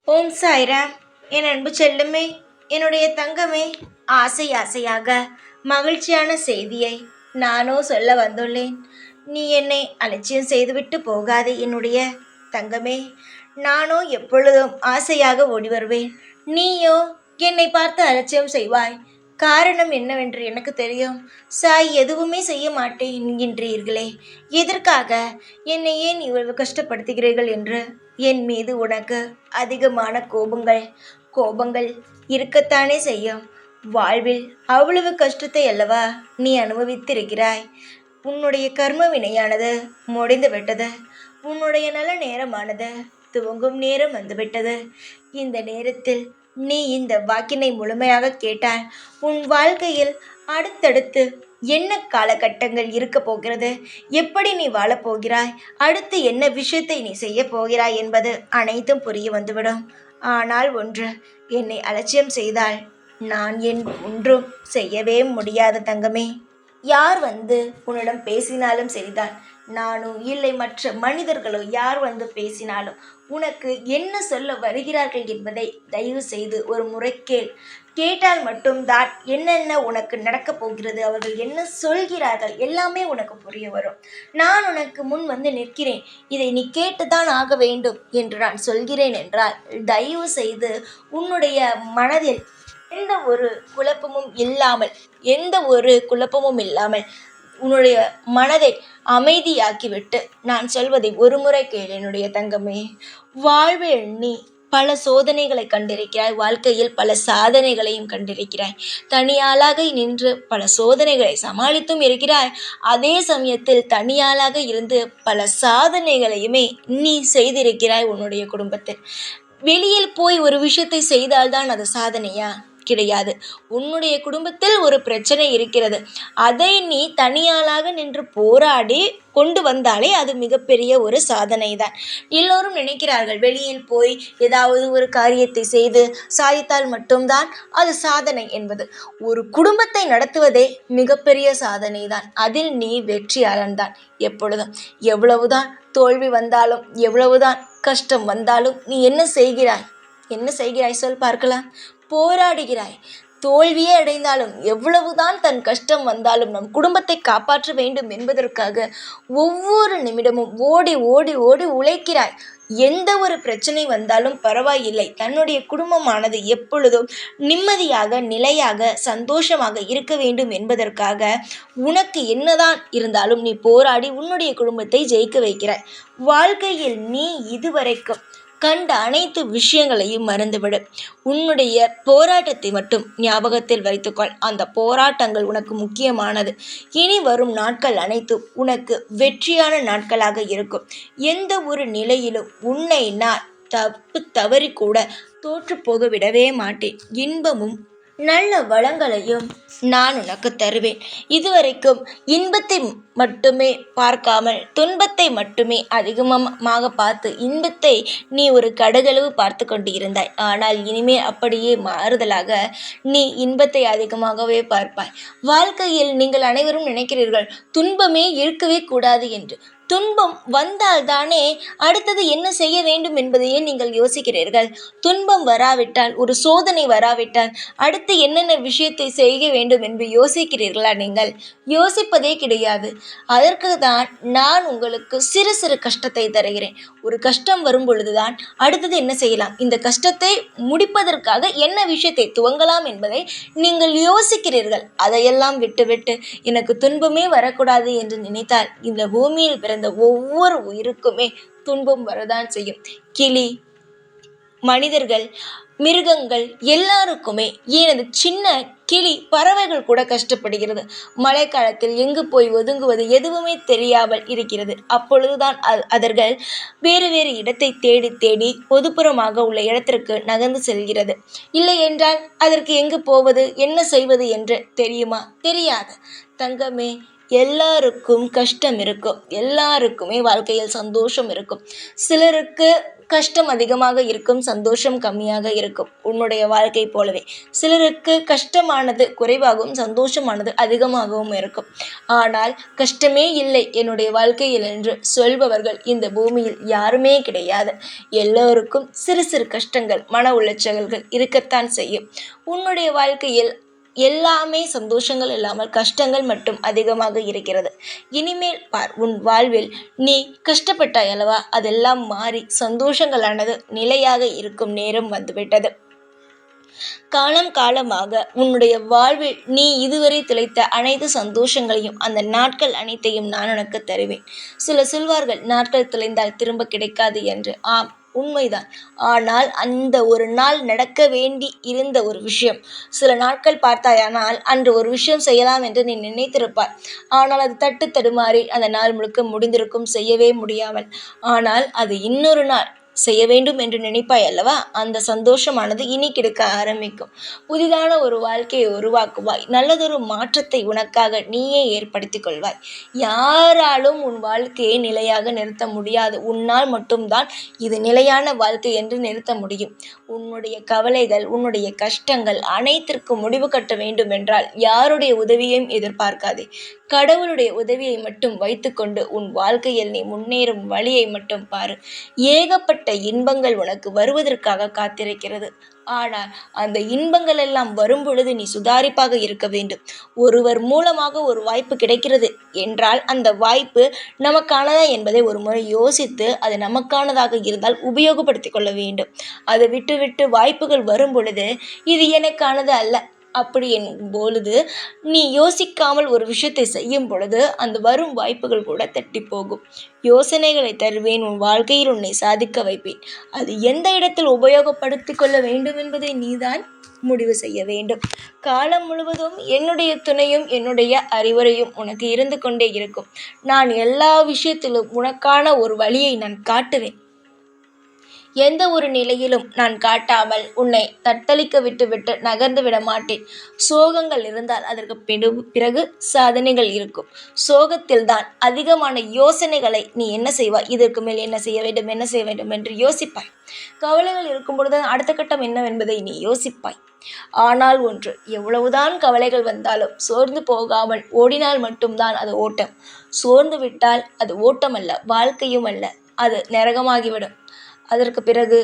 ஓம் சாய்ராம். என் அன்பு செல்லமே, என்னுடைய தங்கமே, ஆசை ஆசையாக மகிழ்ச்சியான செய்தியை நானோ சொல்ல வந்துள்ளேன். நீ என்னை அலட்சியம் செய்துவிட்டு போகாதே என்னுடைய தங்கமே. நானோ எப்பொழுதும் ஆசையாக ஓடி வருவேன். நீயோ என்னை பார்த்து அலட்சியம் செய்வாய். காரணம் என்னவென்று எனக்கு தெரியும். சாய் எதுவுமே செய்ய மாட்டேன் என்கின்றீர்களே, எதற்காக என்னை ஏன் இவ்வளவு கஷ்டப்படுத்துகிறீர்கள் என்று என் மீது உனக்கு அதிகமான கோபங்கள் இருக்கத்தானே செய்யும். வாழ்வில் அவ்வளவு கஷ்டத்தை அல்லவா நீ அனுபவித்திருக்கிறாய். உன்னுடைய கர்ம வினையானது முடிந்து விட்டது. உன்னுடைய நல்ல நேரமானது துவங்கும் நேரம் வந்துவிட்டது. இந்த நேரத்தில் நீ இந்த வாக்கினை முழுமையாக கேட்டால் உன் வாழ்க்கையில் அடுத்தடுத்து என்ன காலகட்டங்கள் இருக்க போகிறது, எப்படி நீ வாழப்போகிறாய், அடுத்து என்ன விஷயத்தை நீ செய்ய போகிறாய் என்பது அனைத்தும் புரிய வந்துவிடும். ஆனால் ஒன்று, என்னை அலட்சியம் செய்தால் நான் ஒன்றும் செய்யவே முடியாது தங்கமே. யார் வந்து உன்னிடம் பேசினாலும் சரிதான். நானோ இல்லை மற்ற மனிதர்களோ யார் வந்து பேசினாலும் உனக்கு என்ன சொல்ல வருகிறார்கள் என்பதை தயவு செய்து ஒரு முறை கேட்டால் மட்டும்தான் என்னென்ன உனக்கு நடக்கப் போகிறது, அவர்கள் என்ன சொல்கிறார்கள் எல்லாமே உனக்கு புரிய வரும். நான் உனக்கு முன் வந்து நிற்கிறேன், இதை நீ கேட்டுதான் ஆக வேண்டும் என்று நான் சொல்கிறேன் என்றால் தயவு செய்து உன்னுடைய மனதில் எந்த ஒரு குழப்பமும் இல்லாமல் உன்னுடைய மனதை அமைதியாக்கிவிட்டு நான் சொல்வதை ஒரு முறை கேள் என்னுடைய தங்கமே. வாழ்வில் நீ பல சோதனைகளை கண்டிருக்கிறாய், வாழ்க்கையில் பல சாதனைகளையும் கண்டிருக்கிறாய். தனியாளாக நின்று பல சோதனைகளை சமாளித்தும் இருக்கிறாய். அதே சமயத்தில் தனியாளாக இருந்து பல சாதனைகளையுமே நீ செய்திருக்கிறாய் உன்னுடைய குடும்பத்தில். வெளியில் போய் ஒரு விஷயத்தை செய்தால்தான் அது சாதனையா? கிடையாது. உன்னுடைய குடும்பத்தில் ஒரு பிரச்சனை இருக்கிறது, அதை நீ தனியாளாக நின்று போராடி கொண்டு வந்தாலே அது மிகப்பெரிய ஒரு சாதனை தான். எல்லோரும் நினைக்கிறார்கள் வெளியில் போய் ஏதாவது ஒரு காரியத்தை செய்து சாதித்தால் மட்டும்தான் அது சாதனை என்பது. ஒரு குடும்பத்தை நடத்துவதே மிகப்பெரிய சாதனை தான். அதில் நீ வெற்றியாளன் தான். எப்பொழுதும் எவ்வளவுதான் தோல்வி வந்தாலும் எவ்வளவுதான் கஷ்டம் வந்தாலும் நீ என்ன செய்கிறாய் சொல் பார்க்கலாம். போராடுகிறாய். தோல்வியே அடைந்தாலும் எவ்வளவுதான் தன் கஷ்டம் வந்தாலும் நம் குடும்பத்தை காப்பாற்ற வேண்டும் என்பதற்காக ஒவ்வொரு நிமிடமும் ஓடி ஓடி ஓடி உழைக்கிறாய். எந்த ஒரு பிரச்சனை வந்தாலும் பரவாயில்லை, தன்னுடைய குடும்பமானது எப்பொழுதும் நிம்மதியாக நிலையாக சந்தோஷமாக இருக்க வேண்டும் என்பதற்காக உனக்கு என்னதான் இருந்தாலும் நீ போராடி உன்னுடைய குடும்பத்தை ஜெயிக்க வைக்கிறாய். வாழ்க்கையில் நீ இதுவரைக்கும் கண்ட அனைத்து விஷயங்களையும் மறந்துவிடு. உன்னுடைய போராட்டத்தை மட்டும் ஞாபகத்தில் வைத்துக்கொள். அந்த போராட்டங்கள் உனக்கு முக்கியமானது. இனி வரும் நாட்கள் அனைத்தும் உனக்கு வெற்றியான நாட்களாக இருக்கும். எந்த ஒரு நிலையிலும் உன்னை நான் தவறி கூட தோற்று போக விடவே மாட்டேன். இன்பமும் நல்ல வளங்களையும் நான் உனக்கு தருவேன். இதுவரைக்கும் இன்பத்தை மட்டுமே பார்க்காமல் துன்பத்தை மட்டுமே அதிகமாக பார்த்து இன்பத்தை நீ ஒரு கடுகளவு பார்த்து கொண்டு இருந்தாய். ஆனால் இனிமேல் அப்படியே மாறுதலாக நீ இன்பத்தை அதிகமாகவே பார்ப்பாய். வாழ்க்கையில் நீங்கள் அனைவரும் நினைக்கிறீர்கள் துன்பமே இருக்கவே கூடாது என்று. துன்பம் வந்தால்தானே அடுத்தது என்ன செய்ய வேண்டும் என்பதையே நீங்கள் யோசிக்கிறீர்கள். துன்பம் வராவிட்டால், ஒரு சோதனை வராவிட்டால் அடுத்து என்னென்ன விஷயத்தை செய்ய வேண்டும் என்று யோசிக்கிறீர்களா? நீங்கள் யோசிப்பதே கிடையாது. அதற்கு தான் நான் உங்களுக்கு சிறு சிறு கஷ்டத்தை தருகிறேன். ஒரு கஷ்டம் வரும் பொழுதுதான் அடுத்தது என்ன செய்யலாம், இந்த கஷ்டத்தை முடிப்பதற்காக என்ன விஷயத்தை துவங்கலாம் என்பதை நீங்கள் யோசிக்கிறீர்கள். அதையெல்லாம் விட்டுவிட்டு எனக்கு துன்பமே வரக்கூடாது என்று நினைத்தால் இந்த பூமியில் பிறந்த ஒவ்வொரு உயிருக்குமே துன்பம் வரதான் செய்யும். கிளி, மனிதர்கள், மிருகங்கள் எல்லாருக்குமே, எனது சின்ன கிளி பறவைகள் கூட கஷ்டப்படுகிறது. மழைக்காலத்தில் எங்கு போய் ஒதுங்குவது எதுவுமே தெரியாமல் இருக்கிறது. அப்பொழுதுதான் அதர்கள் வேறு வேறு இடத்தை தேடி தேடி ஒதுப்புறமாக உள்ள இடத்திற்கு நகர்ந்து செல்கிறது. இல்லை என்றால் அதற்கு எங்கு போவது என்ன செய்வது என்று தெரியுமா? தெரியாது. தங்கமே, எல்லாருக்கும் கஷ்டம் இருக்கும். எல்லாருக்குமே வாழ்க்கையில் சந்தோஷம் இருக்கும். சிலருக்கு கஷ்டம் அதிகமாக இருக்கும், சந்தோஷம் கம்மியாக இருக்கும். உன்னுடைய வாழ்க்கை போலவே சிலருக்கு கஷ்டமானது குறைவாகவும் சந்தோஷமானது அதிகமாகவும் இருக்கும். ஆனால் கஷ்டமே இல்லை என்னுடைய வாழ்க்கையில் என்று சொல்பவர்கள் இந்த பூமியில் யாருமே கிடையாது. எல்லோருக்கும் சிறு சிறு கஷ்டங்கள், மன உளைச்சல்கள் இருக்கத்தான் செய்யும். உன்னுடைய வாழ்க்கையில் எல்லாமே சந்தோஷங்கள் இல்லாமல் கஷ்டங்கள் மட்டும் அதிகமாக இருக்கிறது. இனிமேல் பார், உன் வாழ்வில் நீ கஷ்டப்பட்டாய் அல்லவா, அதெல்லாம் மாறி சந்தோஷங்களானது நிலையாக இருக்கும் நேரம் வந்துவிட்டது. காலம் காலமாக உன்னுடைய வாழ்வில் நீ இதுவரை திளைத்த அனைத்து சந்தோஷங்களையும், அந்த நாட்கள் அனைத்தையும் நான் உனக்கு தருவேன். சில சொல்வார்கள், நாட்கள் தொலைந்தால் திரும்ப கிடைக்காது என்று. ஆம், உண்மைதான். ஆனால் அந்த ஒரு நாள் நடக்க வேண்டி இருந்த ஒரு விஷயம் சில நாட்கள் பார்த்தாயானால் அன்று ஒரு விஷயம் செய்யலாம் என்று நீ நினைத்திருப்பாய். ஆனால் அது தட்டு தடுமாறி அந்த நாள் முழுக்க முடிந்திருக்கும், செய்யவே முடியாமல். ஆனால் அது இன்னொரு நாள் செய்ய வேண்டும் என்று நினைப்பாய் அல்லவா, அந்த சந்தோஷமானது இனி கிடைக்க ஆரம்பிக்கும். புதிதான ஒரு வாழ்க்கையை உருவாக்குவாய். நல்லதொரு மாற்றத்தை உனக்காக நீயே ஏற்படுத்திக் கொள்வாய். யாராலும் உன் வாழ்க்கையை நிலையாக நிறுத்த முடியாது. உன்னால் மட்டும்தான் இது நிலையான வாழ்க்கை என்று நிறுத்த முடியும். உன்னுடைய கவலைகள், உன்னுடைய கஷ்டங்கள் அனைத்திற்கும் முடிவு கட்ட வேண்டும் என்றால் யாருடைய உதவியையும் எதிர்பார்க்காதே. கடவுளுடைய உதவியை மட்டும் வைத்துக்கொண்டு உன் வாழ்க்கையில் நீ முன்னேறும் வழியை மட்டும் பாரு. ஏகப்பட்ட இன்பங்கள் உனக்கு வருவதற்காக காத்திருக்கிறது. ஆனால் அந்த இன்பங்கள் எல்லாம் வரும் பொழுது நீ சுதாரிப்பாக இருக்க வேண்டும். ஒருவர் மூலமாக ஒரு வாய்ப்பு கிடைக்கிறது என்றால் அந்த வாய்ப்பு நமக்கானதா என்பதை ஒரு முறை யோசித்து அது நமக்கானதாக இருந்தால் உபயோகப்படுத்திக் கொள்ள வேண்டும். அதை விட்டு வாய்ப்புகள் வரும் பொழுது இது எனக்கானது அல்ல அப்படி பொழுது நீ யோசிக்காமல் ஒரு விஷயத்தை செய்யும் பொழுது அந்த வரும் வாய்ப்புகள் கூட தட்டி போகும். யோசனைகளை தருவேன், உன் வாழ்க்கையில் உன்னை சாதிக்க வைப்பேன். அது எந்த இடத்தில் உபயோகப்படுத்திக் கொள்ள வேண்டும் என்பதை நீதான் முடிவு செய்ய வேண்டும். காலம் முழுவதும் என்னுடைய துணையும் என்னுடைய அறிவுரையும் உனக்கு இருந்து கொண்டே இருக்கும். நான் எல்லா விஷயத்திலும் உனக்கான ஒரு வழியை நான் காட்டுவேன். எந்த ஒரு நிலையிலும் நான் காட்டாமல் உன்னை தத்தளிக்க விட்டுவிட்டு நகர்ந்து விட மாட்டேன். சோகங்கள் இருந்தால் அதற்கு பிறகு சாதனைகள் இருக்கும். சோகத்தில் தான் அதிகமான யோசனைகளை நீ என்ன செய்வாய், இதற்கு மேல் என்ன செய்ய வேண்டும் என்று யோசிப்பாய். கவலைகள் இருக்கும் பொழுது அடுத்த கட்டம் என்னவென்பதை நீ யோசிப்பாய். ஆனால் ஒன்று, எவ்வளவுதான் கவலைகள் வந்தாலும் சோர்ந்து போகாமல் ஓடினால் மட்டும்தான் அது ஓட்டம். சோர்ந்து விட்டால் அது ஓட்டம் அல்ல, வாழ்க்கையும் அல்ல, அது நரகமாகிவிடும். அதற்கு பிறகு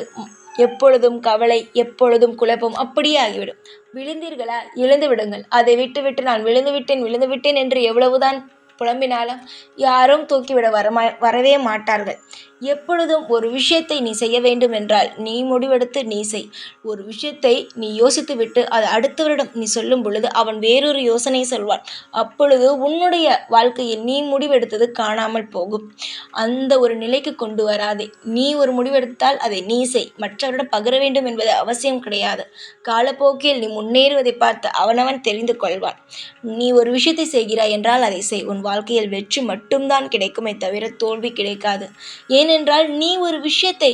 எப்பொழுதும் கவலை, எப்பொழுதும் குழப்பம் அப்படியே ஆகிவிடும். விழுந்தீர்களா, எழுந்து விடுங்கள். அதை விட்டு நான் விழுந்து விட்டேன் என்று எவ்வளவுதான் புலம்பினாலும் யாரும் தூக்கிவிட வரவே மாட்டார்கள். எப்பொழுதும் ஒரு விஷயத்தை நீ செய்ய வேண்டும் என்றால் நீ முடிவெடுத்து நீ செய். ஒரு விஷயத்தை நீ யோசித்து விட்டு அது அடுத்தவரிடம் நீ சொல்லும் பொழுது அவன் வேறொரு யோசனை சொல்வான். அப்பொழுது உன்னுடைய வாழ்க்கையில் நீ முடிவெடுத்தது காணாமல் போகும். அந்த ஒரு நிலைக்கு கொண்டு வராதே. நீ ஒரு முடிவெடுத்தால் அதை நீ செய். மற்றவரிடம் பகிர வேண்டும் என்பது அவசியம் கிடையாது. காலப்போக்கில் நீ முன்னேறுவதை பார்த்து அவனவன் தெரிந்து கொள்வான். நீ ஒரு விஷயத்தை செய்கிறாய் என்றால் அதை செய். உன் வாழ்க்கையில் வெற்றி மட்டும்தான் கிடைக்குமே தவிர தோல்வி கிடைக்காது. ஏனென்றால் நீ ஒரு விஷயத்தை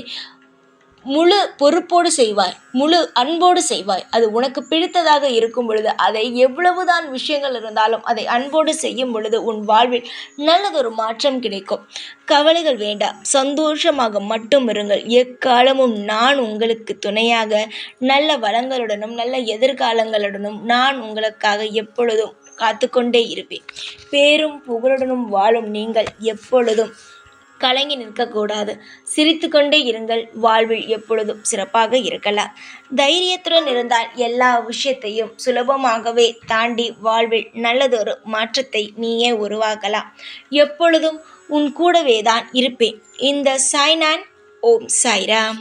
முழு பொறுப்போடு செய்வாய், முழு அன்போடு செய்வாய். அது உனக்கு பிடித்ததாக இருக்கும் பொழுது அதை எவ்வளவுதான் விஷயங்கள் இருந்தாலும் அதை அன்போடு செய்யும் பொழுது உன் வாழ்வில் நல்லதொரு மாற்றம் கிடைக்கும். கவலைகள் வேண்டாம், சந்தோஷமாக மட்டும் இருங்கள். எக்காலமும் நான் உங்களுக்கு துணையாக நல்ல வளங்களுடனும் நல்ல எதிர்காலங்களுடனும் நான் உங்களுக்காக எப்பொழுதும் காத்து கொண்டே இருப்பேன். பேரும் புகழுடனும் வாழும் நீங்கள் எப்பொழுதும் கலங்கி நிற்கக்கூடாது. சிரித்து கொண்டே இருங்கள். வாழ்வில் எப்பொழுதும் சிறப்பாக இருக்கலாம். தைரியத்துடன் இருந்தால் எல்லா விஷயத்தையும் சுலபமாகவே தாண்டி வாழ்வில் நல்லதொரு மாற்றத்தை நீயே உருவாக்கலாம். எப்பொழுதும் உன் கூடவே தான் இருப்பேன். இந்த சாய்நான். ஓம் சாய்ராம்.